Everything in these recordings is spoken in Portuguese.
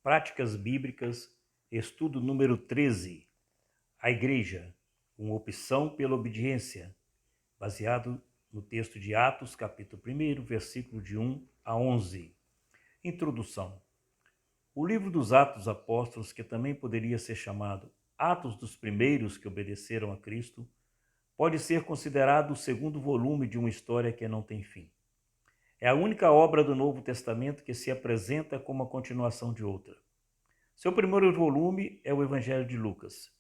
Práticas Bíblicas, estudo número 13. A Igreja, uma opção pela obediência, baseado no texto de Atos, capítulo 1, versículo de 1 a 11. Introdução. O livro dos Atos dos Apóstolos, que também poderia ser chamado Atos dos Primeiros que Obedeceram a Cristo, pode ser considerado o segundo volume de uma história que não tem fim. É a única obra do Novo Testamento que se apresenta como a continuação de outra. Seu primeiro volume é o Evangelho de Lucas.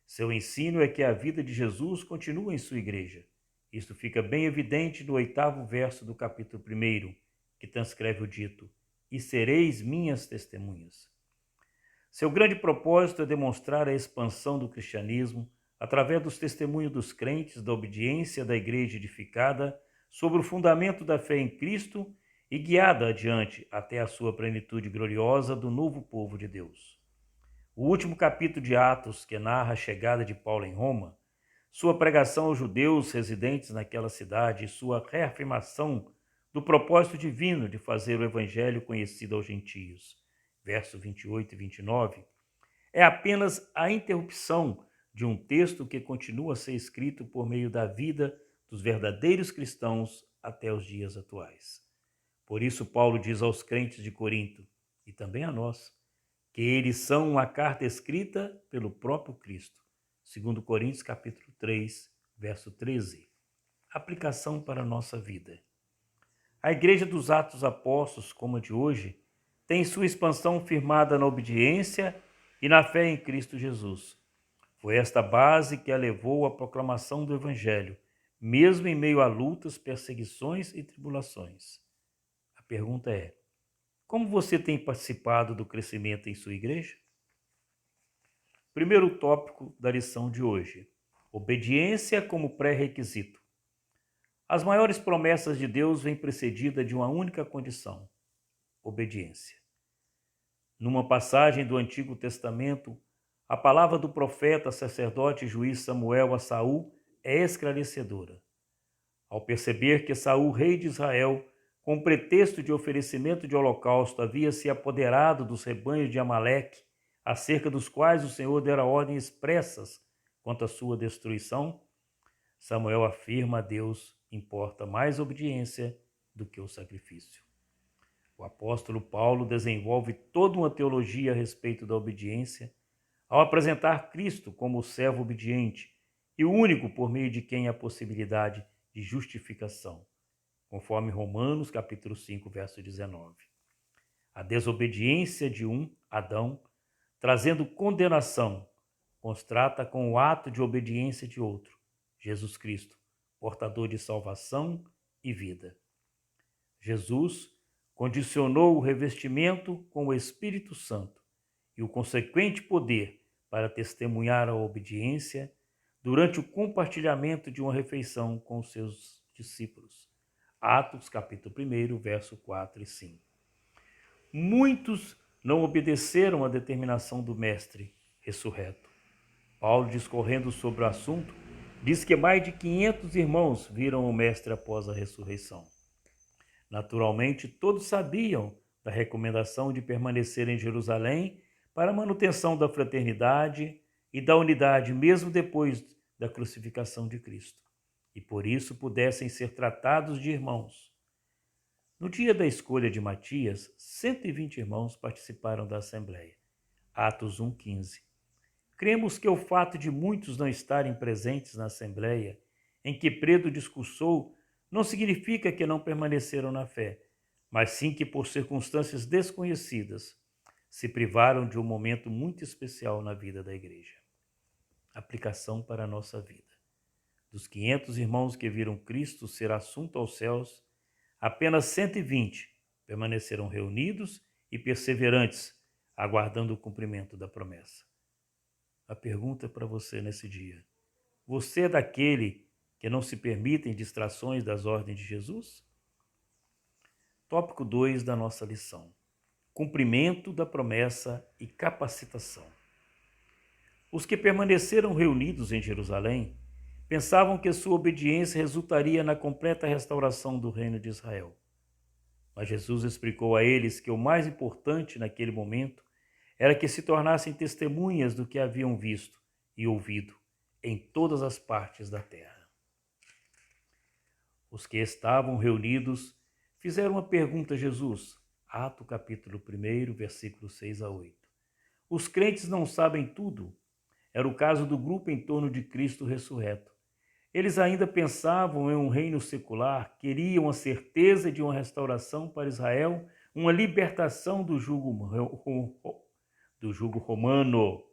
Seu ensino é que a vida de Jesus continua em sua igreja. Isto fica bem evidente no 8º verso do capítulo 1, que transcreve o dito: "E sereis minhas testemunhas". Seu grande propósito é demonstrar a expansão do cristianismo através dos testemunhos dos crentes, da obediência da igreja edificada sobre o fundamento da fé em Cristo e guiada adiante até a sua plenitude gloriosa do novo povo de Deus. O último capítulo de Atos, que narra a chegada de Paulo em Roma, sua pregação aos judeus residentes naquela cidade e sua reafirmação do propósito divino de fazer o evangelho conhecido aos gentios, versos 28 e 29, é apenas a interrupção de um texto que continua a ser escrito por meio da vida dos verdadeiros cristãos até os dias atuais. Por isso, Paulo diz aos crentes de Corinto, e também a nós, que eles são uma carta escrita pelo próprio Cristo. 2 Coríntios capítulo 3, verso 13. Aplicação para a nossa vida. A Igreja dos Atos dos Apóstolos, como a de hoje, tem sua expansão firmada na obediência e na fé em Cristo Jesus. Foi esta base que a levou à proclamação do Evangelho, mesmo em meio a lutas, perseguições e tribulações. A pergunta é: como você tem participado do crescimento em sua igreja? Primeiro tópico da lição de hoje: obediência como pré-requisito. As maiores promessas de Deus vêm precedidas de uma única condição: obediência. Numa passagem do Antigo Testamento, a palavra do profeta, sacerdote e juiz Samuel a Saul é esclarecedora. Ao perceber que Saul, rei de Israel, com pretexto de oferecimento de holocausto, havia se apoderado dos rebanhos de Amaleque, acerca dos quais o Senhor dera ordens expressas quanto à sua destruição, Samuel afirma a Deus: importa mais obediência do que o sacrifício. O apóstolo Paulo desenvolve toda uma teologia a respeito da obediência, ao apresentar Cristo como o servo obediente e o único por meio de quem há possibilidade de justificação, conforme Romanos capítulo 5, verso 19. A desobediência de um, Adão, trazendo condenação, contrasta com o ato de obediência de outro, Jesus Cristo, portador de salvação e vida. Jesus condicionou o revestimento com o Espírito Santo e o consequente poder para testemunhar a obediência durante o compartilhamento de uma refeição com os seus discípulos. Atos, capítulo 1, verso 4 e 5. Muitos não obedeceram à determinação do Mestre ressurreto. Paulo, discorrendo sobre o assunto, diz que mais de 500 irmãos viram o Mestre após a ressurreição. Naturalmente, todos sabiam da recomendação de permanecer em Jerusalém para a manutenção da fraternidade e da unidade, mesmo depois da crucificação de Cristo, e por isso pudessem ser tratados de irmãos. No dia da escolha de Matias, 120 irmãos participaram da Assembleia. Atos 1,15. Cremos que o fato de muitos não estarem presentes na Assembleia, em que Pedro discursou, não significa que não permaneceram na fé, mas sim que, por circunstâncias desconhecidas, se privaram de um momento muito especial na vida da igreja. Aplicação para a nossa vida. Dos 500 irmãos que viram Cristo ser assunto aos céus, apenas 120 permaneceram reunidos e perseverantes, aguardando o cumprimento da promessa. A pergunta para você nesse dia: você é daquele que não se permitem distrações das ordens de Jesus? Tópico 2 da nossa lição: cumprimento da promessa e capacitação. Os que permaneceram reunidos em Jerusalém pensavam que sua obediência resultaria na completa restauração do reino de Israel. Mas Jesus explicou a eles que o mais importante naquele momento era que se tornassem testemunhas do que haviam visto e ouvido em todas as partes da terra. Os que estavam reunidos fizeram uma pergunta a Jesus. Atos capítulo 1, versículos 6 a 8. Os crentes não sabem tudo. Era o caso do grupo em torno de Cristo ressurreto. Eles ainda pensavam em um reino secular, queriam a certeza de uma restauração para Israel, uma libertação do jugo romano.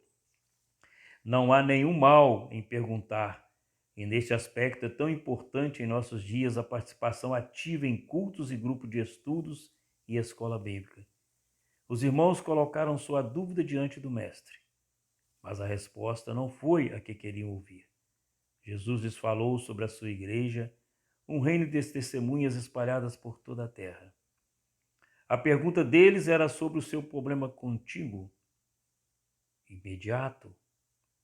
Não há nenhum mal em perguntar, e neste aspecto é tão importante em nossos dias a participação ativa em cultos e grupos de estudos e escola bíblica. Os irmãos colocaram sua dúvida diante do Mestre, mas a resposta não foi a que queriam ouvir. Jesus lhes falou sobre a sua igreja, um reino de testemunhas espalhadas por toda a terra. A pergunta deles era sobre o seu problema contíguo, imediato,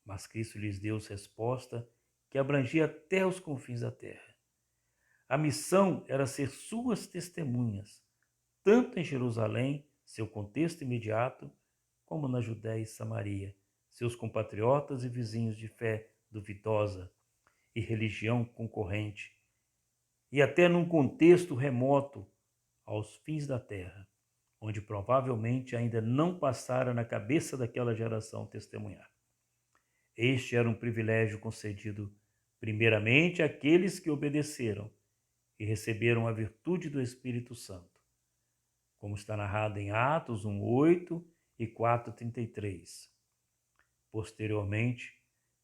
mas Cristo lhes deu resposta que abrangia até os confins da terra. A missão era ser suas testemunhas, tanto em Jerusalém, seu contexto imediato, como na Judéia e Samaria, seus compatriotas e vizinhos de fé duvidosa e religião concorrente, e até num contexto remoto, aos fins da terra, onde provavelmente ainda não passara na cabeça daquela geração testemunhar. Este era um privilégio concedido primeiramente àqueles que obedeceram e receberam a virtude do Espírito Santo, como está narrado em Atos 1:8 e 4:33. Posteriormente,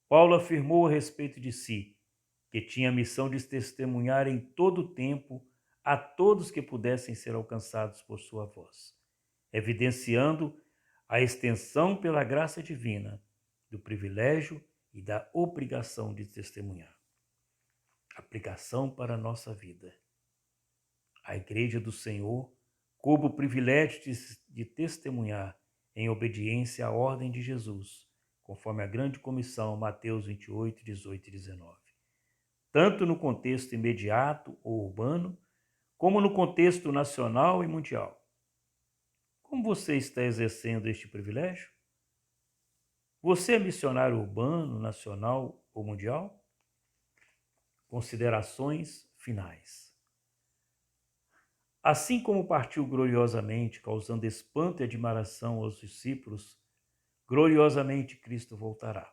Paulo afirmou a respeito de si que tinha a missão de testemunhar em todo o tempo a todos que pudessem ser alcançados por sua voz, evidenciando a extensão pela graça divina do privilégio e da obrigação de testemunhar. Aplicação para a nossa vida. A Igreja do Senhor coube o privilégio de testemunhar em obediência à ordem de Jesus, conforme a grande comissão, Mateus 28, 18 e 19. Tanto no contexto imediato ou urbano, como no contexto nacional e mundial. Como você está exercendo este privilégio? Você é missionário urbano, nacional ou mundial? Considerações finais. Assim como partiu gloriosamente, causando espanto e admiração aos discípulos, gloriosamente Cristo voltará.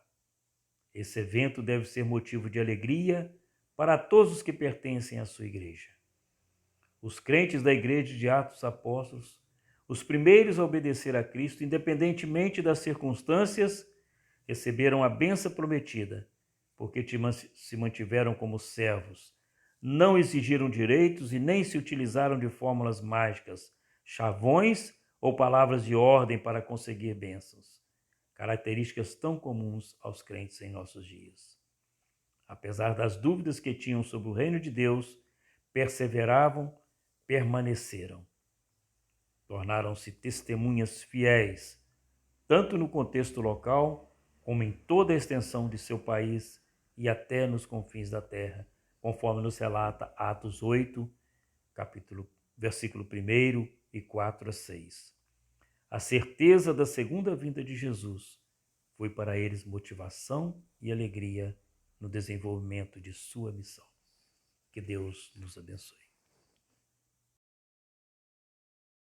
Esse evento deve ser motivo de alegria para todos os que pertencem à sua igreja. Os crentes da igreja de Atos Apóstolos, os primeiros a obedecer a Cristo, independentemente das circunstâncias, receberam a bênção prometida, porque se mantiveram como servos, não exigiram direitos e nem se utilizaram de fórmulas mágicas, chavões ou palavras de ordem para conseguir bênçãos, características tão comuns aos crentes em nossos dias. Apesar das dúvidas que tinham sobre o reino de Deus, perseveravam, permaneceram. Tornaram-se testemunhas fiéis, tanto no contexto local, como em toda a extensão de seu país e até nos confins da terra, conforme nos relata Atos 8, versículo 1 e 4 a 6. A certeza da segunda vinda de Jesus foi para eles motivação e alegria no desenvolvimento de sua missão. Que Deus nos abençoe.